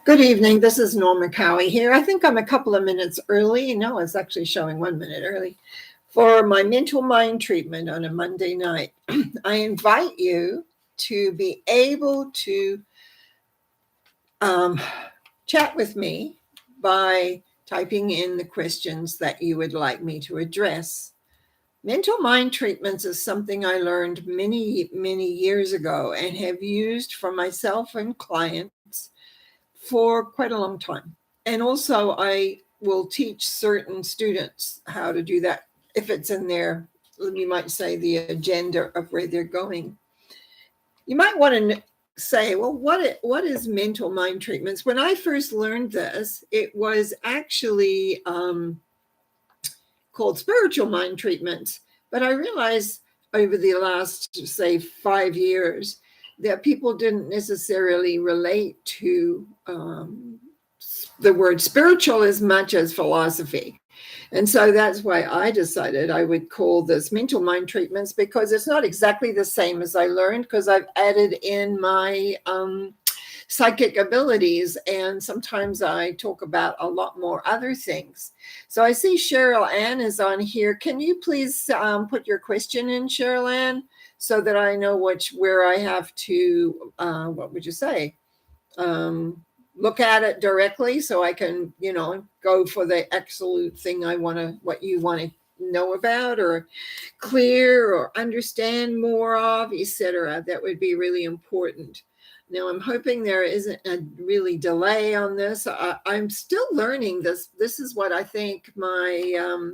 Good evening. This is Norma Cowie here. I think I'm a couple of minutes early. No, it's actually showing 1 minute early for my mental mind treatment on a Monday night. I invite you to be able to um, chat with me by typing in the questions that you would like me to address. Mental mind treatments is something I learned many, many years ago and have used for myself and clients for quite a long time. And also, I will teach certain students how to do that if it's in their, you might say, the agenda of where they're going. You might want to say, well, what is mental mind treatments? When I first learned this, it was actually called spiritual mind treatments. But I realized over the last, say, 5 years, that people didn't necessarily relate to the word spiritual as much as philosophy. And so that's why I decided I would call this mental mind treatments, because it's not exactly the same as I learned, because I've added in my psychic abilities, and sometimes I talk about a lot more other things. So I see Cheryl Ann is on here. Can you please put your question in, Cheryl Ann, so that I know where I have to, what would you say? Look at it directly so I can, go for the absolute thing what you want to know about or clear or understand more of, etc. That would be really important. Now, I'm hoping there isn't a really delay on this. I'm still learning this. This is what I think my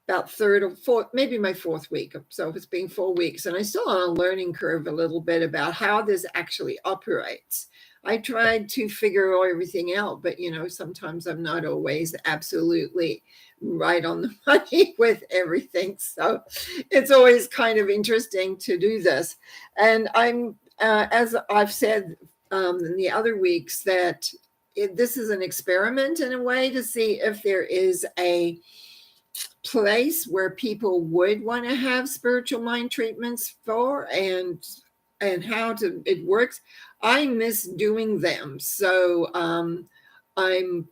about third or fourth, maybe my fourth week. So it's been 4 weeks, and I'm still on a learning curve a little bit about how this actually operates. I tried to figure everything out, but sometimes I'm not always absolutely right on the money with everything. So it's always kind of interesting to do this. And I'm, as I've said in the other weeks, that this is an experiment in a way to see if there is a place where people would want to have spiritual mind treatments for, and how it works. I miss doing them, so I'm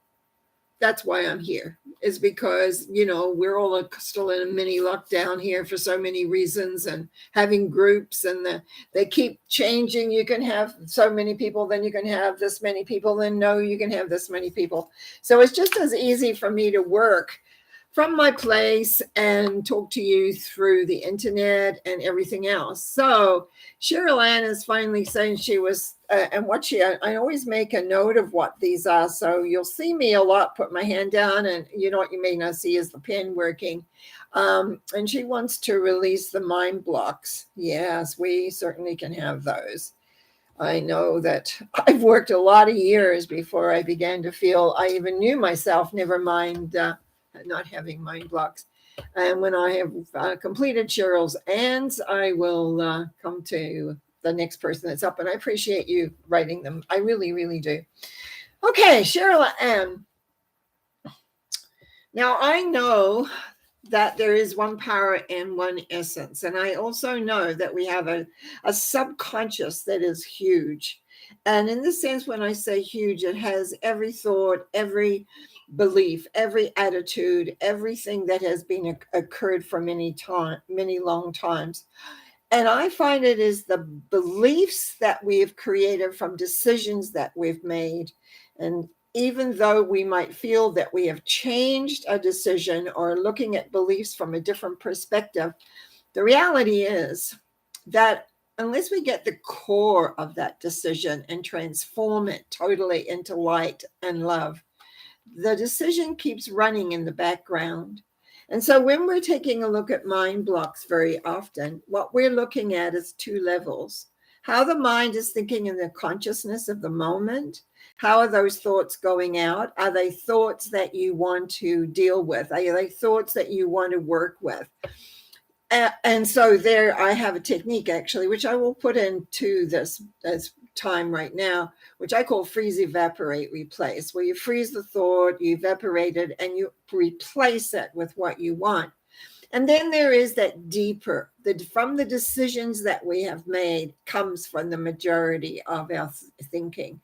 that's why I'm here, is because we're all still in a mini lockdown here for so many reasons, and having groups, and they keep changing. You can have so many people, then you can have this many people, then no, you can have this many people. So it's just as easy for me to work from my place and talk to you through the internet and everything else. So Cheryl Ann is finally saying she was, and I always make a note of what these are. So you'll see me a lot put my hand down, and what you may not see is the pen working. And she wants to release the mind blocks. Yes, we certainly can have those. I know that I've worked a lot of years before I began to feel I even knew myself, never mind not having mind blocks. And when I have completed Cheryl's Ann's, I will come to the next person that's up. And I appreciate you writing them. I really, really do. Okay, Cheryl Ann. Now, I know that there is one power and one essence. And I also know that we have a subconscious that is huge. And in this sense, when I say huge, it has every thought, every belief, every attitude, everything that has been occurred for many long times. And I find it is the beliefs that we've created from decisions that we've made. And even though we might feel that we have changed a decision or looking at beliefs from a different perspective, the reality is that unless we get the core of that decision and transform it totally into light and love, the decision keeps running in the background. And so when we're taking a look at mind blocks very often, what we're looking at is two levels. How the mind is thinking in the consciousness of the moment. How are those thoughts going out? Are they thoughts that you want to deal with? Are they thoughts that you want to work with? And so there I have a technique, actually, which I will put into this as time right now, which I call freeze, evaporate, replace, where you freeze the thought, you evaporate it, and you replace it with what you want. And then there is that deeper, from the decisions that we have made comes from the majority of our thinking.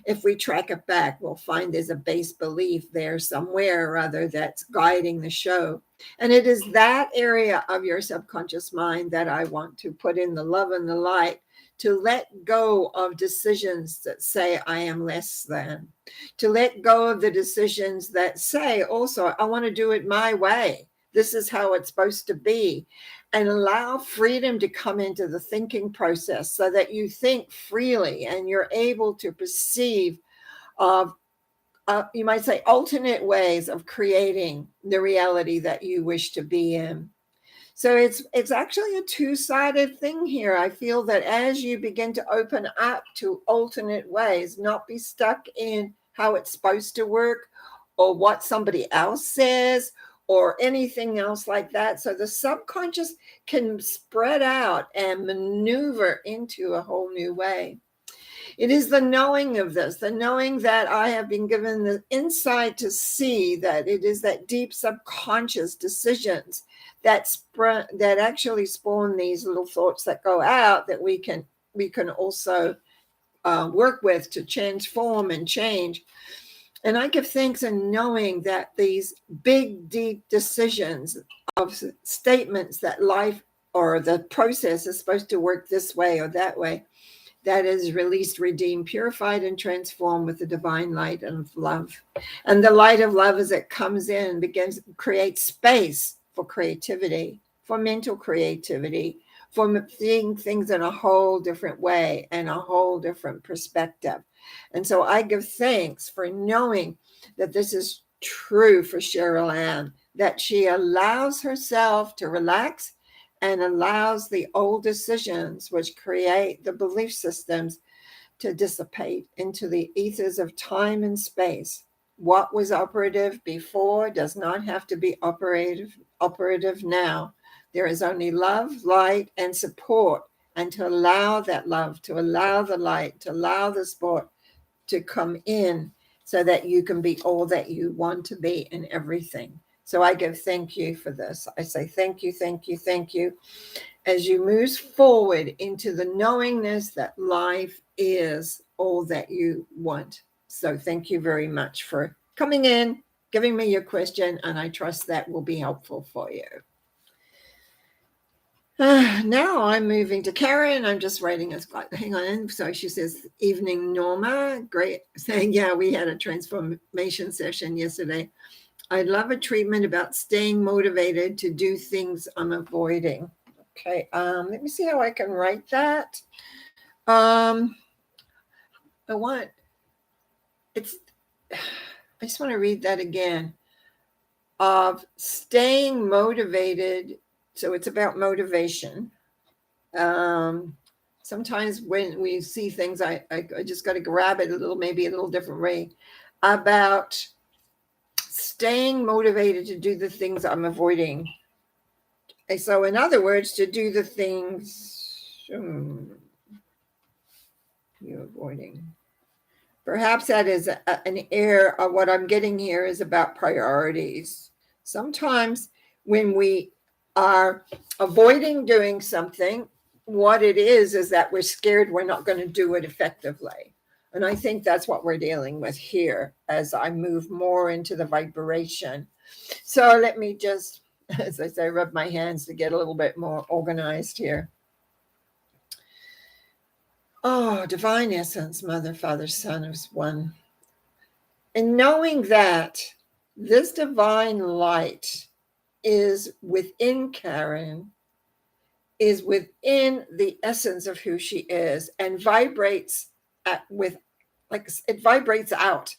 If we track it back, we'll find there's a base belief there somewhere or other that's guiding the show. And it is that area of your subconscious mind that I want to put in the love and the light, to let go of decisions that say I am less than, to let go of the decisions that say also I want to do it my way. This is how it's supposed to be, and allow freedom to come into the thinking process so that you think freely and you're able to perceive of, you might say, alternate ways of creating the reality that you wish to be in. So it's actually a two-sided thing here. I feel that as you begin to open up to alternate ways, not be stuck in how it's supposed to work or what somebody else says or anything else like that. So the subconscious can spread out and maneuver into a whole new way. It is the knowing of this, the knowing that I have been given the insight to see that it is that deep subconscious decisions that actually spawn these little thoughts that go out that we can also work with to transform and change. And I give thanks in knowing that these big, deep decisions of statements that life or the process is supposed to work this way or that way, that is released, redeemed, purified, and transformed with the divine light of love. And the light of love, as it comes in, begins to create space for creativity, for mental creativity, for seeing things in a whole different way and a whole different perspective. And so I give thanks for knowing that this is true for Cheryl Ann, that she allows herself to relax and allows the old decisions, which create the belief systems, to dissipate into the ethers of time and space. What was operative before does not have to be operative now. There is only love, light, and support, and to allow that love, to allow the light, to allow the support to come in so that you can be all that you want to be in everything. So I give thank you for this. I say thank you, thank you, thank you, as you move forward into the knowingness that life is all that you want. So thank you very much for coming in, giving me your question, and I trust that will be helpful for you. Now I'm moving to Karen. I'm just writing a hang on. So she says, evening, Norma. Great. Saying, yeah, we had a transformation session yesterday. I love a treatment about staying motivated to do things I'm avoiding. Okay, let me see how I can write that. I just want to read that again. Of staying motivated. So it's about motivation. Sometimes when we see things, I just got to grab it maybe a little different way. About staying motivated to do the things I'm avoiding. So in other words, to do the things you're avoiding. Perhaps that is an error of what I'm getting here is about priorities. Sometimes when we are avoiding doing something, what it is that we're scared we're not going to do it effectively. And I think that's what we're dealing with here as I move more into the vibration. So let me just, as I say, rub my hands to get a little bit more organized here. Oh, divine essence, Mother, Father, Son is one. And knowing that this divine light is within Karen, is within the essence of who she is, and vibrates it vibrates out.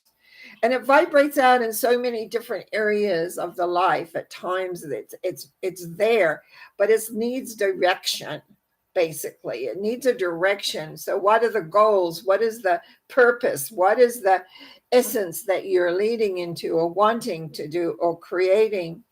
And it vibrates out in so many different areas of the life. At times it's there, but it needs direction. Basically, it needs a direction. So what are the goals? What is the purpose? What is the essence that you're leading into or wanting to do or creating?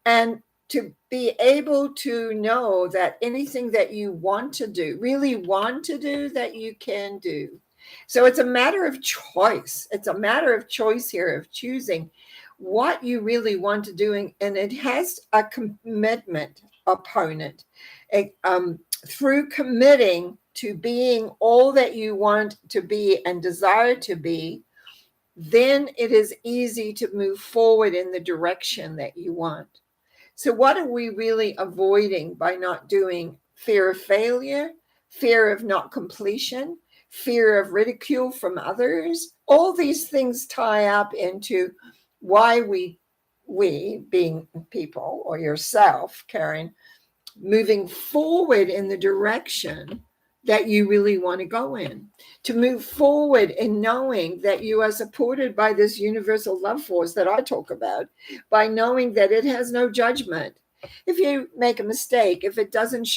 And to be able to know that anything that you want to do, really want to do, that you can do. So it's a matter of choice. It's a matter of choice here, of choosing what you really want to do, and it has a commitment opponent. Through committing to being all that you want to be and desire to be, then it is easy to move forward in the direction that you want. So what are we really avoiding by not doing? Fear of failure, fear of not completion, fear of ridicule from others. All these things tie up into why we being people, or yourself, Karen, moving forward in the direction that you really want to go in, to move forward in knowing that you are supported by this universal love force that I talk about, by knowing that it has no judgment. If you make a mistake, if it doesn't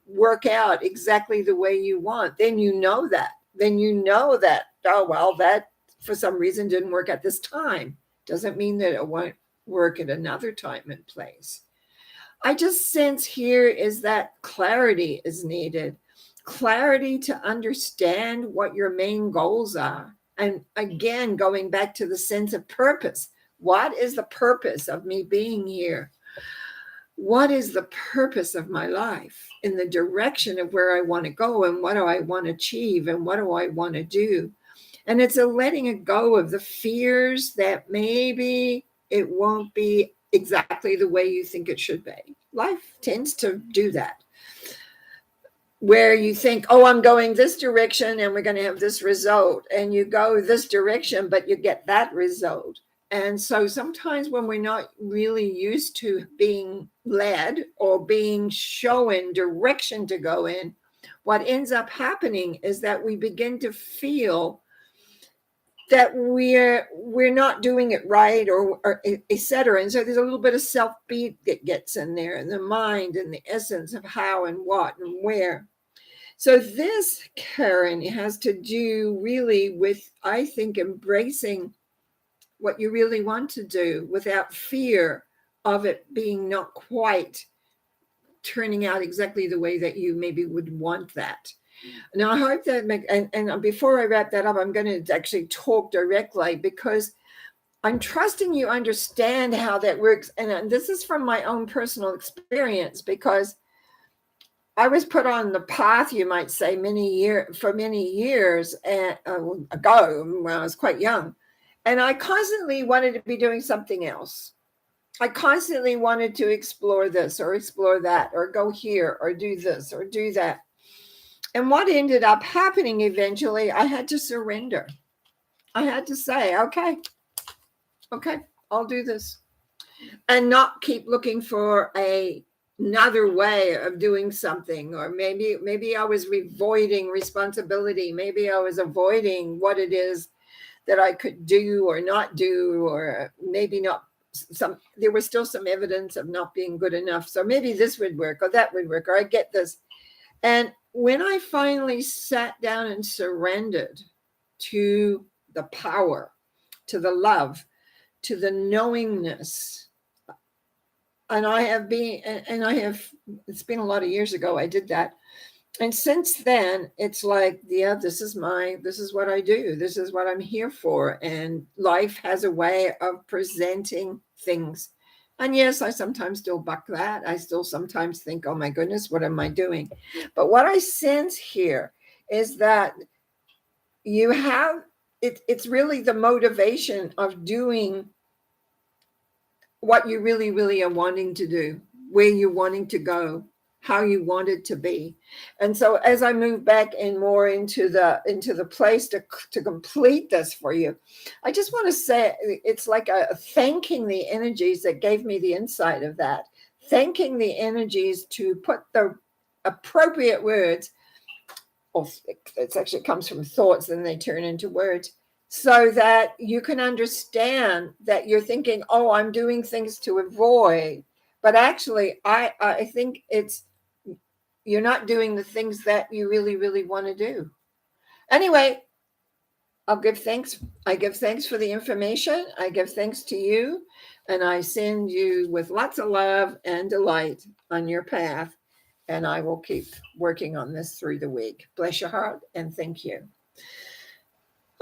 work out exactly the way you want, then you know that. Then you know that, oh, well, that for some reason didn't work at this time. Doesn't mean that it won't work at another time and place. I just sense here is that clarity is needed. Clarity to understand what your main goals are. And again, going back to the sense of purpose. What is the purpose of me being here? What is the purpose of my life in the direction of where I want to go, and what do I want to achieve, and what do I want to do? And it's a letting it go of the fears that maybe it won't be exactly the way you think it should be. Life tends to do that, where you think, oh, I'm going this direction and we're going to have this result, and you go this direction, but you get that result. And so sometimes when we're not really used to being led or being shown direction to go in, what ends up happening is that we begin to feel that we're not doing it right, or et cetera. And so there's a little bit of self-beat that gets in there, in the mind and the essence of how and what and where. So this, Karen, has to do really with, I think, embracing what you really want to do without fear of it being not quite turning out exactly the way that you maybe would want that. Now, I hope that and before I wrap that up, I'm going to actually talk directly, because I'm trusting you understand how that works. And this is from my own personal experience, because I was put on the path, you might say, many years ago, when I was quite young. And I constantly wanted to be doing something else. I constantly wanted to explore this or explore that, or go here or do this or do that. And what ended up happening eventually, I had to surrender. I had to say, okay, I'll do this. And not keep looking for another way of doing something. Or maybe I was avoiding responsibility. Maybe I was avoiding what it is that I could do or not do, or maybe not. There was still some evidence of not being good enough. So maybe this would work, or that would work, or I get this. And when I finally sat down and surrendered to the power, to the love, to the knowingness, it's been a lot of years ago I did that. And since then, it's like, yeah, this is what I do. This is what I'm here for. And life has a way of presenting things. And yes, I sometimes still buck that. I still sometimes think, oh my goodness, what am I doing? But what I sense here is that you have, it's really the motivation of doing what you really, really are wanting to do, where you're wanting to go, how you want it to be. And so as I move back and more into the place to complete this for you, I just want to say it's like thanking the energies that gave me the insight of that, thanking the energies to put the appropriate words, or it actually comes from thoughts, then they turn into words, so that you can understand that you're thinking, oh, I'm doing things to avoid. But actually, I think you're not doing the things that you really, really want to do. Anyway, I'll give thanks. I give thanks for the information. I give thanks to you. And I send you with lots of love and delight on your path. And I will keep working on this through the week. Bless your heart and thank you.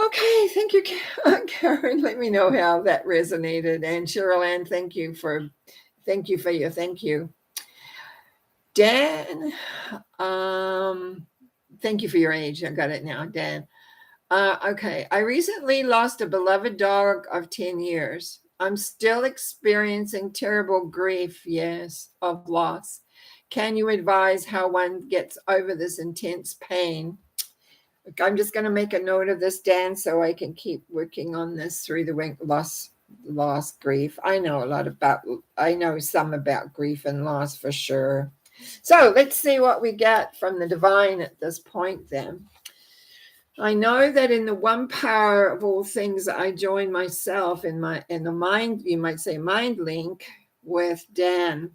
Okay, thank you, Karen. Let me know how that resonated. And Cheryl Ann, thank you for your thank you. Dan, thank you for your age. I got it now, Dan. Okay. I recently lost a beloved dog of 10 years. I'm still experiencing terrible grief, yes, of loss. Can you advise how one gets over this intense pain? I'm just going to make a note of this, Dan, so I can keep working on this through the week. Loss, grief. I know some about grief and loss for sure. So let's see what we get from the divine at this point then. I know that in the one power of all things, I join myself in the mind, you might say mind link with Dan.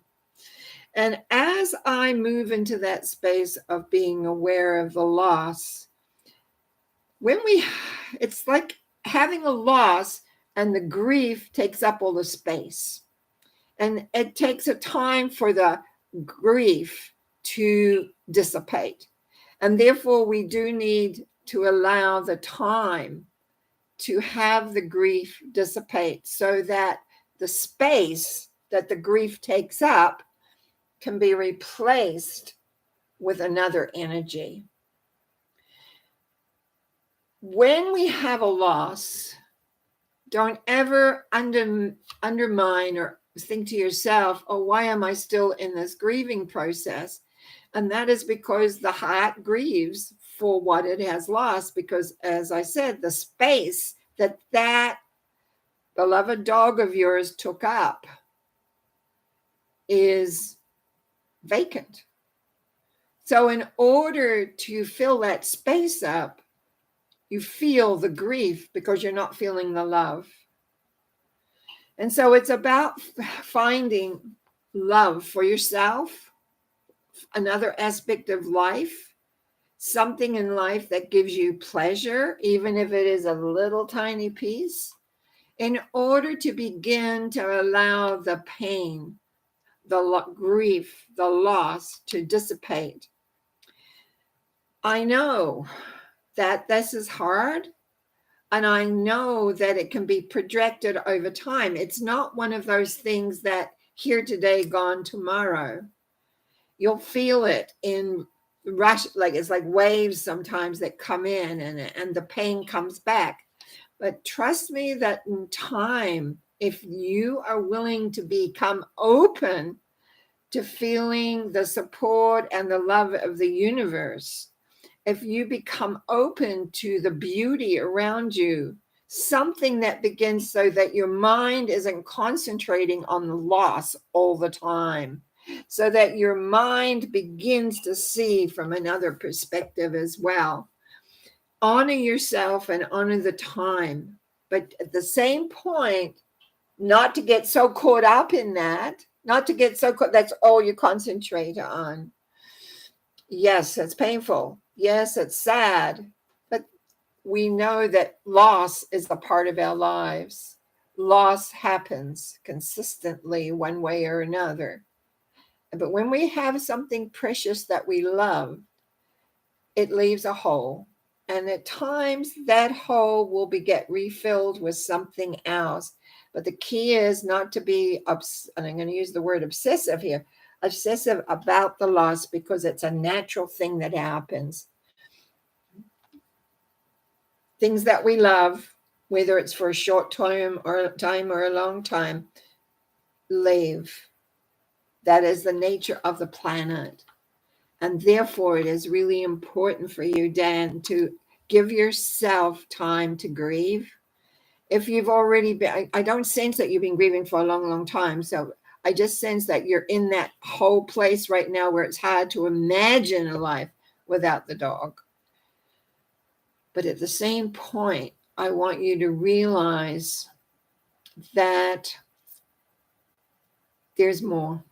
And as I move into that space of being aware of the loss, it's like having a loss and the grief takes up all the space. And it takes a time for the grief to dissipate. And therefore, we do need to allow the time to have the grief dissipate so that the space that the grief takes up can be replaced with another energy. When we have a loss, don't ever undermine or think to yourself, oh, why am I still in this grieving process? And that is because the heart grieves for what it has lost, because, as I said, the space that beloved dog of yours took up is vacant. So in order to fill that space up, you feel the grief because you're not feeling the love. And so it's about finding love for yourself, another aspect of life, something in life that gives you pleasure, even if it is a little tiny piece, in order to begin to allow the pain, the grief, the loss to dissipate. I know that this is hard, and I know that it can be projected over time. It's not one of those things that here today, gone tomorrow. You'll feel it in rush, like it's like waves sometimes that come in and the pain comes back. But trust me that in time, if you are willing to become open to feeling the support and the love of the universe, if you become open to the beauty around you, something that begins so that your mind isn't concentrating on the loss all the time, so that your mind begins to see from another perspective as well. Honor yourself and honor the time, but at the same point, not to get so caught up in that, not to get so caught, that's all you concentrate on. Yes, it's painful. Yes, it's sad, but we know that loss is a part of our lives. Loss happens consistently one way or another. But when we have something precious that we love, it leaves a hole. And at times that hole will get refilled with something else. But the key is not to be, and I'm going to use the word obsessive here, obsessive about the loss, because it's a natural thing that happens. Things that we love, whether it's for a short time or a long time, leave. That is the nature of the planet. And therefore, it is really important for you, Dan, to give yourself time to grieve. If you've already been, I don't sense that you've been grieving for a long, long time. So I just sense that you're in that whole place right now where it's hard to imagine a life without the dog. But at the same point, I want you to realize that there's more.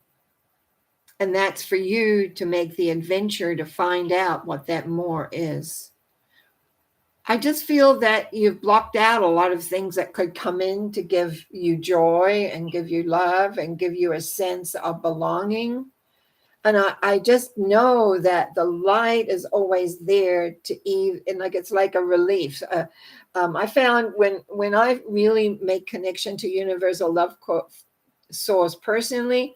And that's for you to make the adventure to find out what that more is. I just feel that you've blocked out a lot of things that could come in to give you joy and give you love and give you a sense of belonging. And I just know that the light is always there to eve, and like it's like a relief. I found when I really make connection to universal love source personally,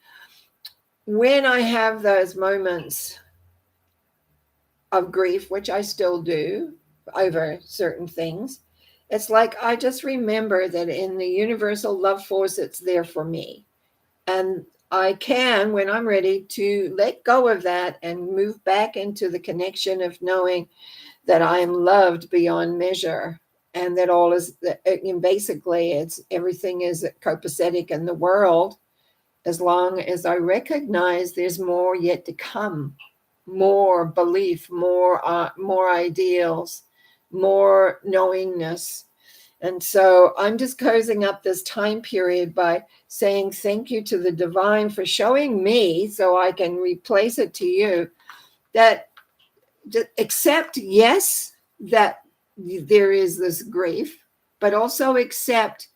when I have those moments of grief, which I still do over certain things, it's like I just remember that in the universal love force, it's there for me. And I can, when I'm ready, to let go of that and move back into the connection of knowing that I am loved beyond measure, and that all is, and basically, it's everything is copacetic in the world, as long as I recognize there's more yet to come, more belief, more ideals, more knowingness. And so I'm just closing up this time period by saying thank you to the divine for showing me, so I can replace it to you, that just accept, yes, that there is this grief, but also accept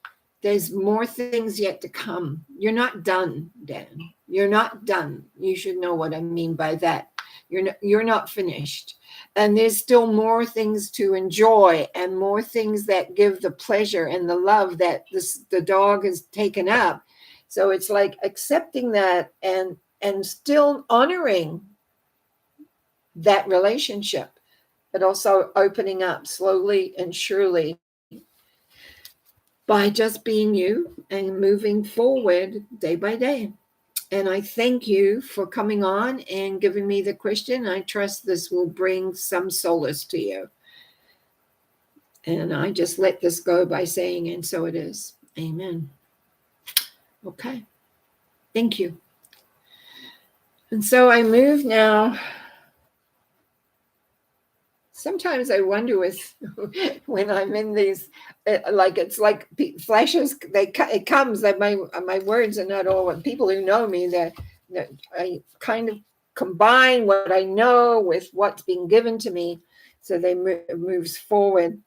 there's more things yet to come. You're not done, Dan. You're not done. You should know what I mean by that. You're not finished. And there's still more things to enjoy, and more things that give the pleasure and the love that the dog has taken up. So it's like accepting that, and still honoring that relationship, but also opening up slowly and surely by just being you and moving forward day by day. And I thank you for coming on and giving me the question. I trust this will bring some solace to you. And I just let this go by saying, and so it is. Amen. Okay. Thank you. And so I move now. Sometimes I wonder with when I'm in these, like it's like flashes. It comes that my words are not all. People who know me, that I kind of combine what I know with what's being given to me, so they moves forward.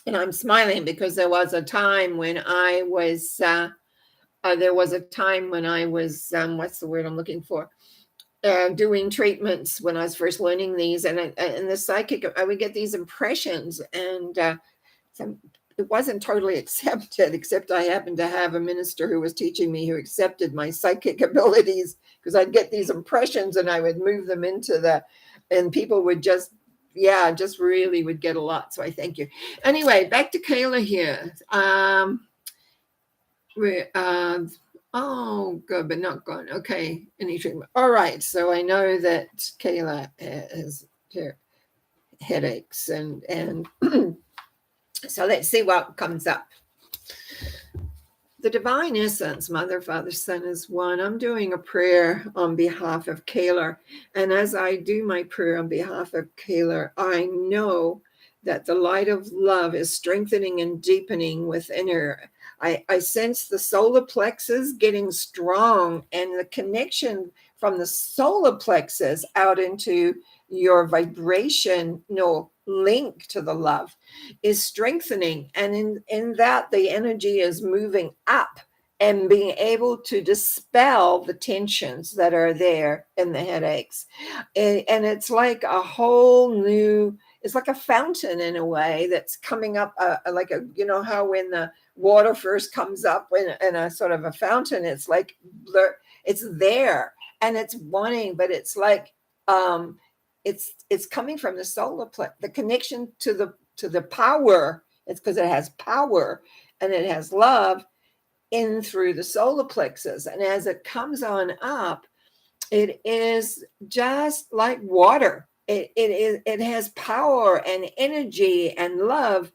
And I'm smiling because there was a time when I was. There was a time when I was. What's the word I'm looking for? Doing treatments when I was first learning these, and the psychic, I would get these impressions, and it wasn't totally accepted, except I happened to have a minister who was teaching me who accepted my psychic abilities, because I'd get these impressions and I would move them and people would just really would get a lot. So I thank you. Anyway, back to Kayla here. Oh, good, but not gone. Okay, any treatment. All right, so I know that Kayla has headaches, and so let's see what comes up. The divine essence, Mother, Father, Son is one. I'm doing a prayer on behalf of Kayla, and as I do my prayer on behalf of Kayla, I know that the light of love is strengthening and deepening within her. I sense the solar plexus getting strong, and the connection from the solar plexus out into your vibrational link to the love is strengthening. And in that, the energy is moving up and being able to dispel the tensions that are there in the headaches. And it's like a whole new, it's like a fountain in a way that's coming up, like how when the water first comes up in a sort of a fountain, it's like it's there and it's wanting, but it's like it's coming from the solar plexus, the connection to the power. It's because it has power and it has love in through the solar plexus, and as it comes on up, it is just like water. It has power and energy and love,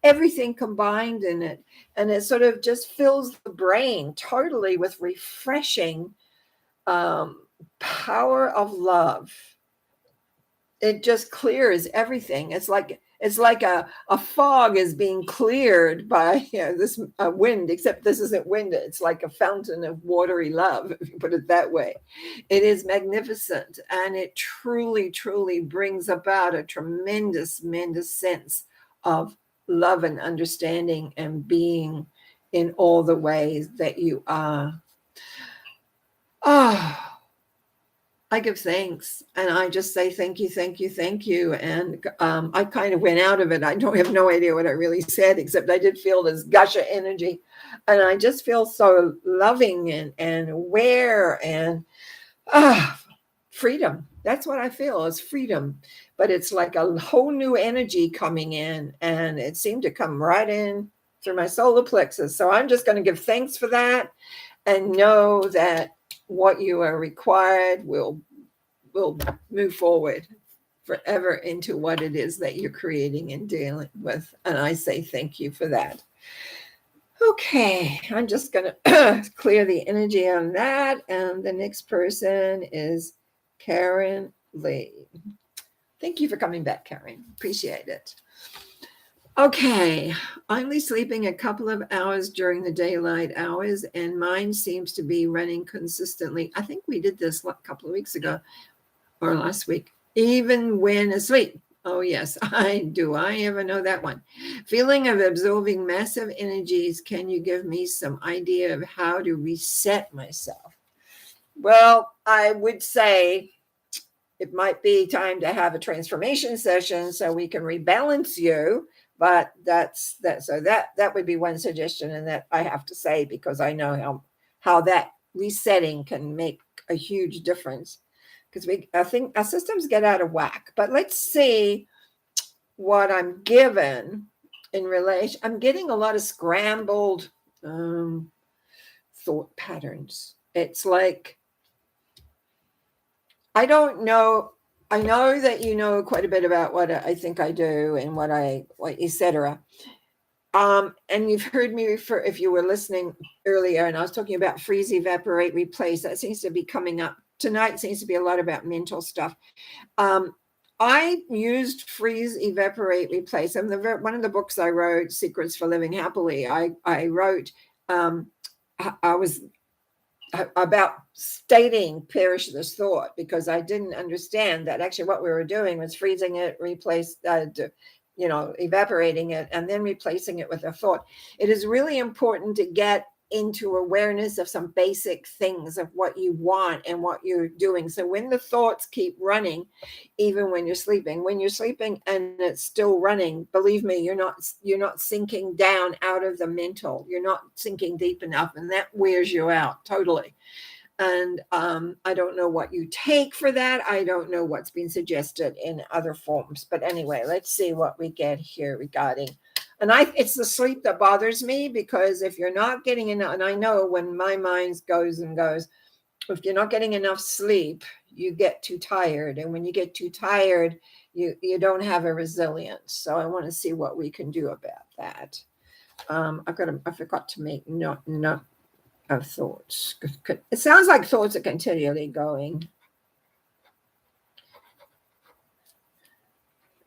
everything combined in it. And it sort of just fills the brain totally with refreshing power of love. It just clears everything. It's like a fog is being cleared by this wind, except this isn't wind. It's like a fountain of watery love, if you put it that way. It is magnificent, and it truly, truly brings about a tremendous sense of love and understanding and being in all the ways that you are. Oh, I give thanks, and I just say thank you, thank you, thank you. And I kind of went out of it. I don't have no idea what I really said, except I did feel this gush of energy, and I just feel so loving and aware and freedom. That's what I feel is freedom. But it's like a whole new energy coming in, and it seemed to come right in through my solar plexus. So I'm just going to give thanks for that and know that what you are required will move forward forever into what it is that you're creating and dealing with. And I say thank you for that. Okay, I'm just going to clear the energy on that. And the next person is Karen Lee. Thank you for coming back, Karen. Appreciate it. Okay, only sleeping a couple of hours during the daylight hours, and mine seems to be running consistently. I think we did this a couple of weeks ago or last week, even when asleep. Oh, yes, I do. I ever know that one. Feeling of absorbing massive energies. Can you give me some idea of how to reset myself? Well, I would say it might be time to have a transformation session so we can rebalance you. But that's that. So that would be one suggestion, and that I have to say because I know how that resetting can make a huge difference. Because I think our systems get out of whack. But let's see what I'm given in relation. I'm getting a lot of scrambled thought patterns. It's like, I don't know. I know that you know quite a bit about what I think I do and what etc. And you've heard me refer, if you were listening earlier, and I was talking about freeze, evaporate, replace. That seems to be coming up tonight. Seems to be a lot about mental stuff. I used freeze, evaporate, replace. And one of the books I wrote, Secrets for Living Happily, I wrote, I was about stating perish this thought because I didn't understand that actually what we were doing was freezing it, evaporating it, and then replacing it with a thought. It is really important to get into awareness of some basic things of what you want and what you're doing. So when the thoughts keep running, even when you're sleeping and it's still running, believe me, you're not sinking down out of the mental. You're not sinking deep enough, and that wears you out totally. And I don't know what you take for that. I don't know what's been suggested in other forms. But anyway, let's see what we get here regarding. And it's the sleep that bothers me, because if you're not getting enough, and I know when my mind goes and goes, if you're not getting enough sleep, you get too tired. And when you get too tired, you don't have a resilience. So I want to see what we can do about that. I forgot to make note of thoughts. It sounds like thoughts are continually going.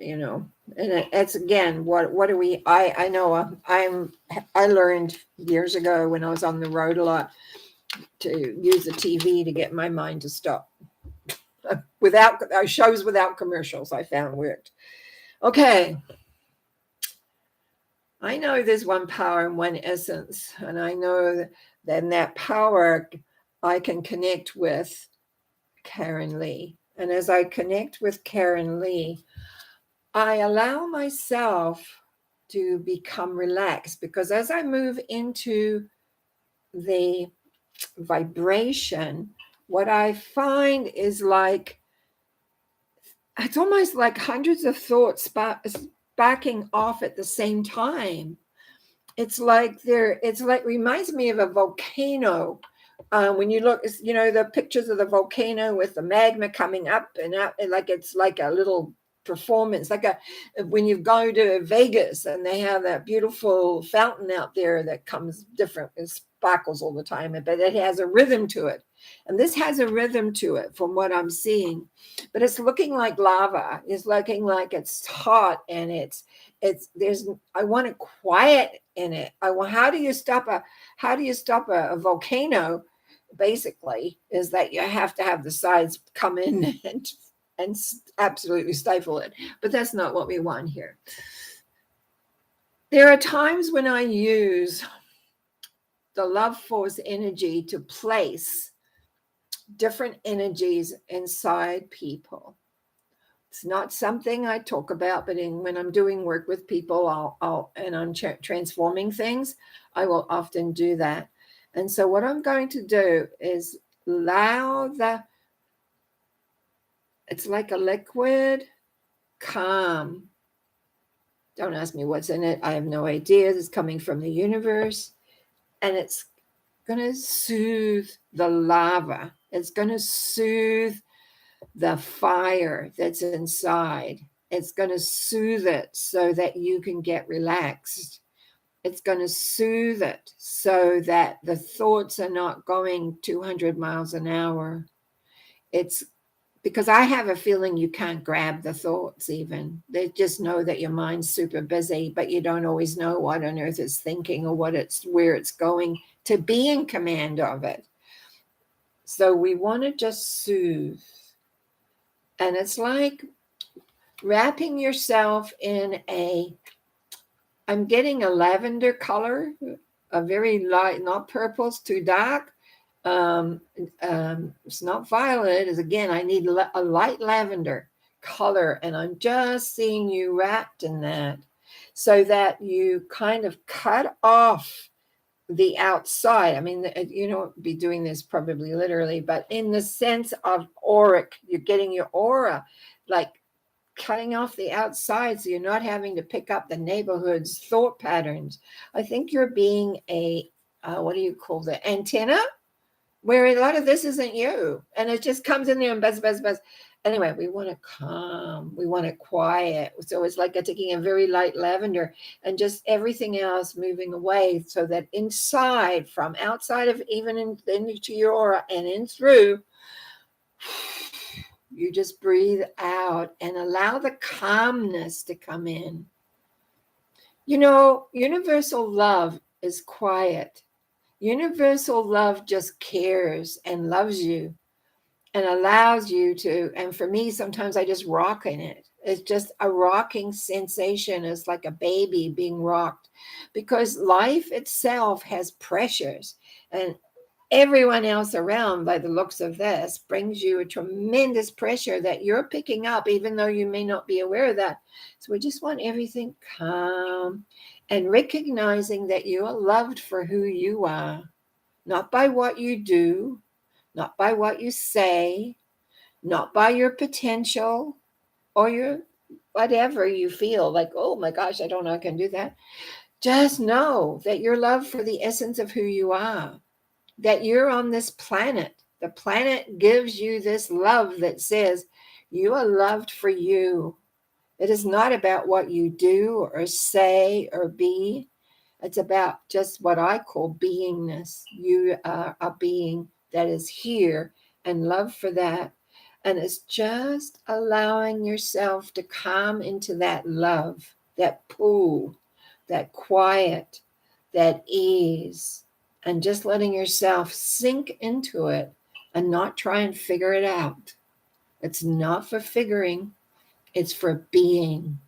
And it's again, what do we? I know I learned years ago when I was on the road a lot to use the TV to get my mind to stop. Without shows without commercials, I found worked. Okay. I know there's one power and one essence, and I know that in that power I can connect with Karen Lee. And as I connect with Karen Lee, I allow myself to become relaxed, because as I move into the vibration, what I find is like, it's almost like hundreds of thoughts backing off at the same time. It's like reminds me of a volcano. When you look, the pictures of the volcano with the magma coming up and up, and like it's like a little performance, when you go to Vegas and they have that beautiful fountain out there that comes different, it sparkles all the time, but it has a rhythm to it. And this has a rhythm to it from what I'm seeing, but it's looking like lava. It's looking like it's hot, and I want it quiet in it. How do you stop a volcano? Basically, is that you have to have the sides come in and absolutely stifle it. But that's not what we want here. There are times when I use the love force energy to place different energies inside people. It's not something I talk about, but when I'm doing work with people, and I'm transforming things, I will often do that. And so what I'm going to do is allow it's like a liquid calm. Don't ask me what's in it. I have no idea. It's coming from the universe. And it's going to soothe the lava. It's going to soothe the fire that's inside. It's going to soothe it so that you can get relaxed. It's going to soothe it so that the thoughts are not going 200 miles an hour. It's because I have a feeling you can't grab the thoughts even. They just know that your mind's super busy, but you don't always know what on earth it's thinking or where it's going to be in command of it. So we want to just soothe. And it's like wrapping yourself in I'm getting a lavender color, a very light, not purple, it's too dark. It's not violet. Is again, I need a light lavender color, and I'm just seeing you wrapped in that so that you kind of cut off the outside. I mean, you don't be doing this probably literally, but in the sense of auric, you're getting your aura like cutting off the outside so you're not having to pick up the neighborhood's thought patterns. I think you're being what do you call the antenna, where a lot of this isn't you, and it just comes in there and buzz, buzz, buzz. Anyway, we want to calm, we want to quiet. So it's like taking a very light lavender and just everything else moving away so that inside, from outside of even into your aura and in through, you just breathe out and allow the calmness to come in. You know, universal love is quiet. Universal love just cares and loves you and allows you to, and for me, sometimes I just rock in it. It's just a rocking sensation. It's like a baby being rocked because life itself has pressures, and everyone else around, by the looks of this, brings you a tremendous pressure that you're picking up, even though you may not be aware of that. So we just want everything calm and recognizing that you are loved for who you are, not by what you do, not by what you say, not by your potential or your whatever you feel like, oh my gosh, I don't know I can do that. Just know that you're loved for the essence of who you are, that you're on this planet. The planet gives you this love that says you are loved for you. It is not about what you do or say or be. It's about just what I call beingness. You are a being that is here and love for that. And it's just allowing yourself to calm into that love, that pool, that quiet, that ease, and just letting yourself sink into it and not try and figure it out. It's not for figuring, it's for being.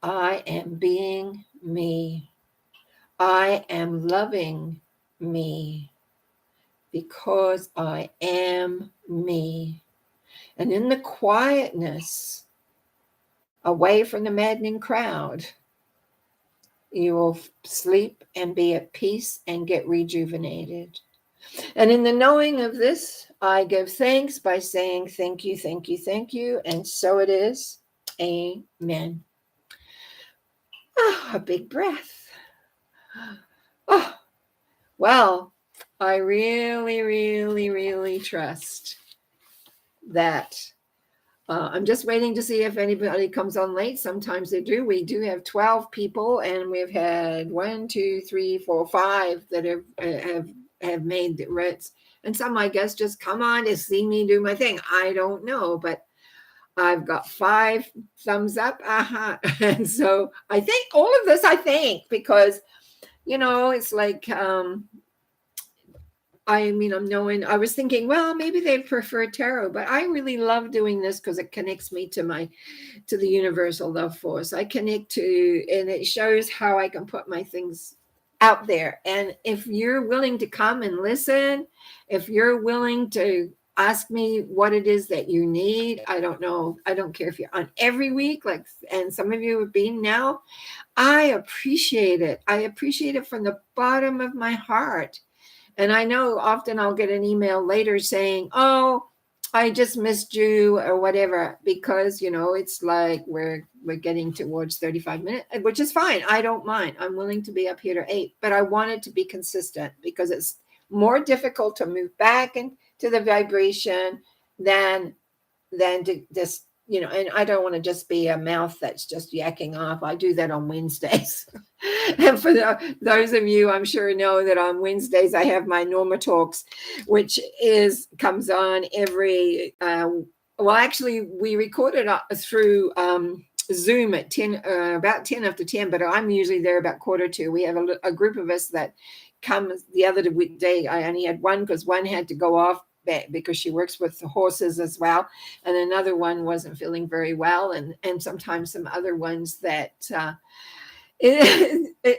I am being me. I am loving me because I am me. And in the quietness, away from the maddening crowd, you will sleep and be at peace and get rejuvenated. And in the knowing of this, I give thanks by saying thank you, thank you, thank you. And so it is. Amen. A big breath. Oh, well, I really, really, really trust that. I'm just waiting to see if anybody comes on late. Sometimes they do. We do have 12 people, and we've had 1, 2, 3, 4, 5 that have made the Ritz. And some, I guess, just come on to see me do my thing. I don't know, but I've got 5 thumbs up. And so I think all of this, because, it's like, I was thinking, well, maybe they prefer tarot, but I really love doing this because it connects me to the universal love force. I connect to, and it shows how I can put my things out there. And if you're willing to come and listen, if you're willing to ask me what it is that you need, I don't know. I don't care if you're on every week, like, and some of you have been now. I appreciate it. I appreciate it from the bottom of my heart. And I know often I'll get an email later saying, oh, I just missed you or whatever, because, it's like we're getting towards 35 minutes, which is fine. I don't mind. I'm willing to be up here to 8, but I want it to be consistent, because it's more difficult to move back into the vibration than to just, and I don't want to just be a mouth that's just yakking off. I do that on Wednesdays. And for those of you, I'm sure, know that on Wednesdays I have my Norma Talks, which comes on every, well, actually we record it through Zoom at 10, about 10 after 10, but I'm usually there about 1:45. We have a group of us that come. The other day I only had one, because one had to go off because she works with the horses as well, and another one wasn't feeling very well, and sometimes some other ones that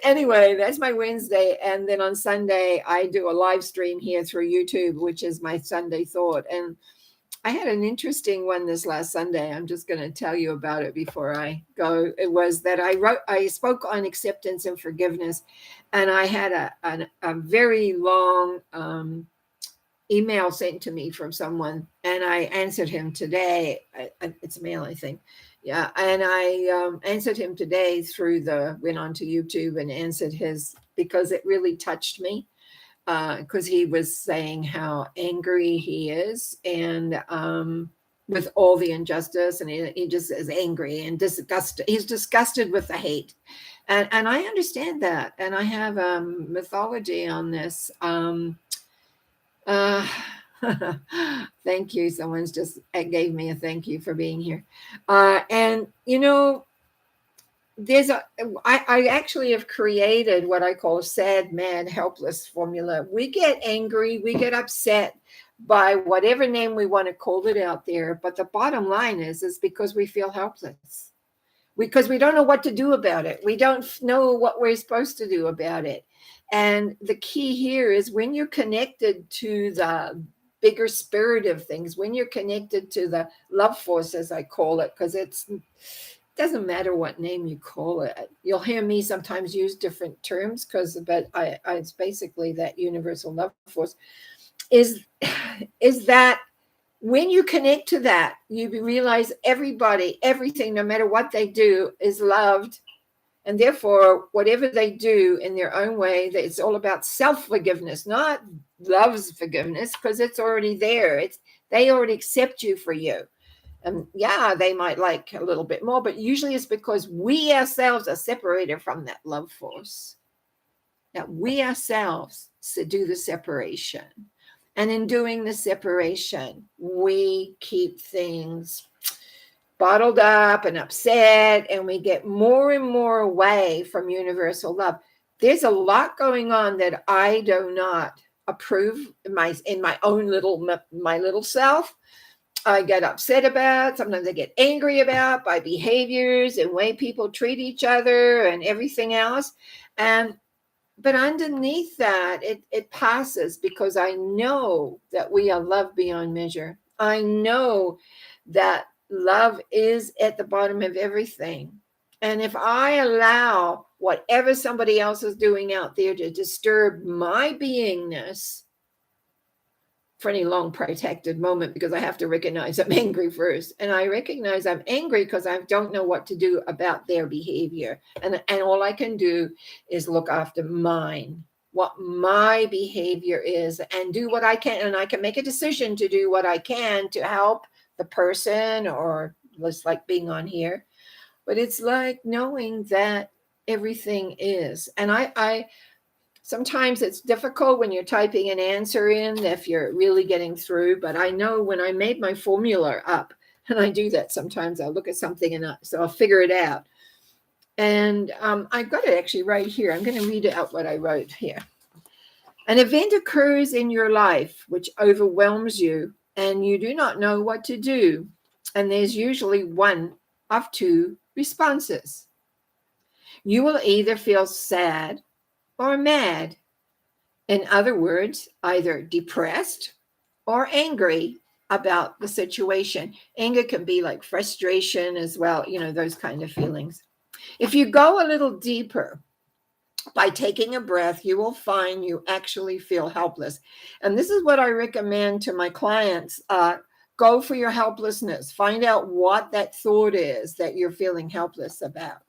anyway, that's my Wednesday. And then on Sunday I do a live stream here through YouTube, which is my Sunday thought. And I had an interesting one this last Sunday. I'm just going to tell you about it before I go. It was that I spoke on acceptance and forgiveness, and I had a very long email sent to me from someone, and I answered him today. It's a male, I think. Yeah. And I answered him today went on to YouTube and answered his, because it really touched me, because he was saying how angry he is, and with all the injustice, and he just is angry and disgusted. He's disgusted with the hate. And I understand that. And I have mythology on this. Thank you. Someone's just gave me a thank you for being here. And I actually have created what I call a sad, mad, helpless formula. We get angry, we get upset by whatever name we want to call it out there. But the bottom line is because we feel helpless, because we don't know what to do about it. We don't know what we're supposed to do about it. And the key here is, when you're connected to the bigger spirit of things, when you're connected to the love force, as I call it, because it doesn't matter what name you call it. You'll hear me sometimes use different terms, but it's basically that universal love force. Is that when you connect to that, you realize everybody, everything, no matter what they do, is loved. And therefore, whatever they do in their own way, it's all about self-forgiveness, not love's forgiveness, because it's already there. They already accept you for you. And yeah, they might like a little bit more, but usually it's because we ourselves are separated from that love force. That we ourselves do the separation. And in doing the separation, we keep things bottled up and upset, and we get more and more away from universal love. There's a lot going on that I do not approve in my own little self. I get upset about, sometimes I get angry about, by behaviors and way people treat each other and everything else. But underneath that, it passes, because I know that we are loved beyond measure. I know that love is at the bottom of everything. And if I allow whatever somebody else is doing out there to disturb my beingness for any long protected moment, because I have to recognize I'm angry first. And I recognize I'm angry because I don't know what to do about their behavior. And all I can do is look after mine, what my behavior is, and do what I can. And I can make a decision to do what I can to help the person, or just like being on here. But it's like knowing that everything is. And I sometimes it's difficult when you're typing an answer in, if you're really getting through. But I know when I made my formula up, and I do that sometimes, I'll look at something so I'll figure it out. And I've got it actually right here. I'm going to read out what I wrote here. An event occurs in your life which overwhelms you, and you do not know what to do. And there's usually one of two responses. You will either feel sad or mad. In other words, either depressed or angry about the situation. Anger can be like frustration as well, those kind of feelings. If you go a little deeper, by taking a breath, you will find you actually feel helpless. And this is what I recommend to my clients. Go for your helplessness. Find out what that thought is that you're feeling helpless about.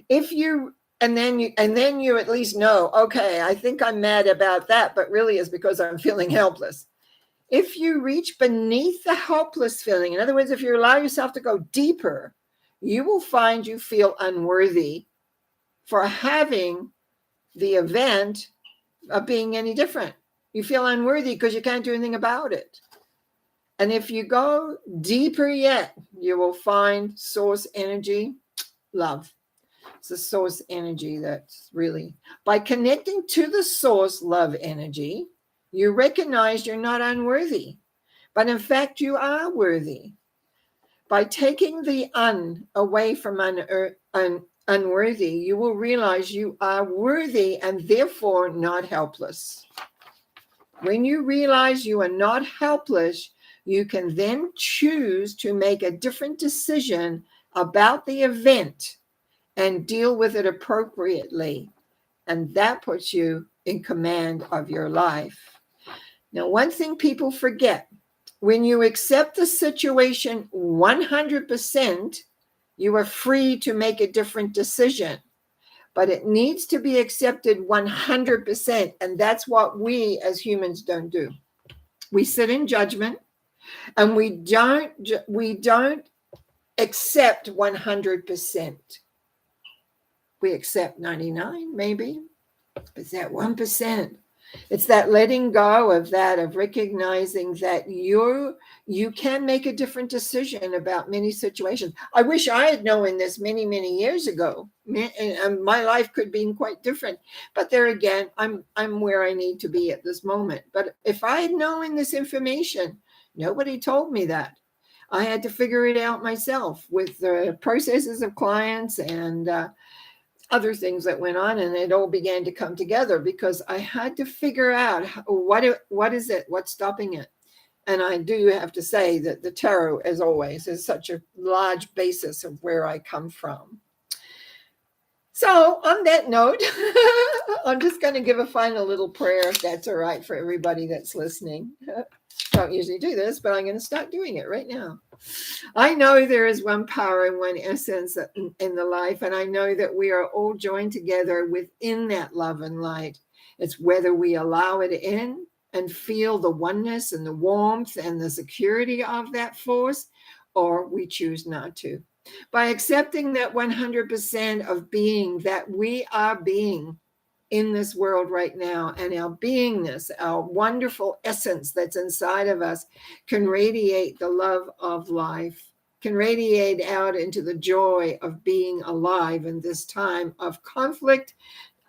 And then you at least know, okay, I think I'm mad about that, but really it's because I'm feeling helpless. If you reach beneath the helpless feeling, in other words, if you allow yourself to go deeper, you will find you feel unworthy for having the event of being any different. You feel unworthy because you can't do anything about it. And if you go deeper yet, you will find source energy, love. It's the source energy that's really, by connecting to the source love energy, you recognize you're not unworthy, but in fact, you are worthy. By taking the away from unworthy, you will realize you are worthy and therefore not helpless. When you realize you are not helpless, you can then choose to make a different decision about the event and deal with it appropriately. And that puts you in command of your life. Now, one thing people forget, when you accept the situation 100%, you are free to make a different decision. But it needs to be accepted 100%. And that's what we as humans don't do. We sit in judgment and we don't accept 100%. We accept 99, maybe, but it's that 1%. It's that letting go of that, of recognizing that you can make a different decision about many situations. I wish I had known this many, many years ago. And my life could have been quite different. But there again, I'm where I need to be at this moment. But if I had known this information, nobody told me that. I had to figure it out myself with the processes of clients and other things that went on, and it all began to come together because I had to figure out what is it, what's stopping it. And I do have to say that the tarot, as always, is such a large basis of where I come from. So on that note, I'm just going to give a final little prayer, if that's all right for everybody that's listening. Don't usually do this, but I'm going to start doing it right now. I know there is one power and one essence in the life, and I know that we are all joined together within that love and light. It's whether we allow it in and feel the oneness and the warmth and the security of that force, or we choose not to. By accepting that 100% of being that we are being in this world right now, and our beingness, our wonderful essence that's inside of us can radiate the love of life, can radiate out into the joy of being alive in this time of conflict,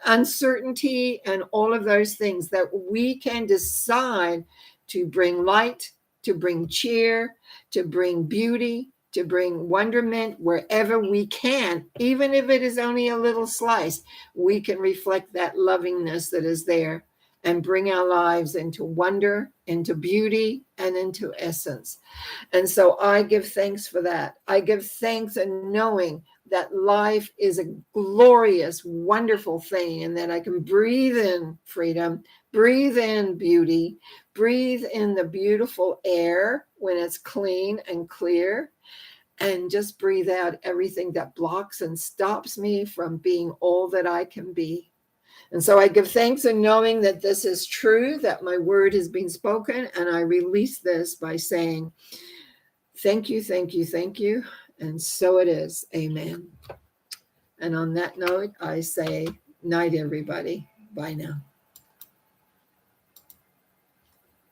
uncertainty, and all of those things, that we can decide to bring light, to bring cheer, to bring beauty, to bring wonderment wherever we can. Even if it is only a little slice, we can reflect that lovingness that is there and bring our lives into wonder, into beauty, and into essence. And so I give thanks for that. I give thanks in knowing that life is a glorious, wonderful thing, and that I can breathe in freedom, breathe in beauty, breathe in the beautiful air when it's clean and clear, and just breathe out everything that blocks and stops me from being all that I can be. And so I give thanks in knowing that this is true, that my word has been spoken, and I release this by saying, thank you, thank you, thank you. And so it is. Amen. And on that note, I say, night, everybody. Bye now.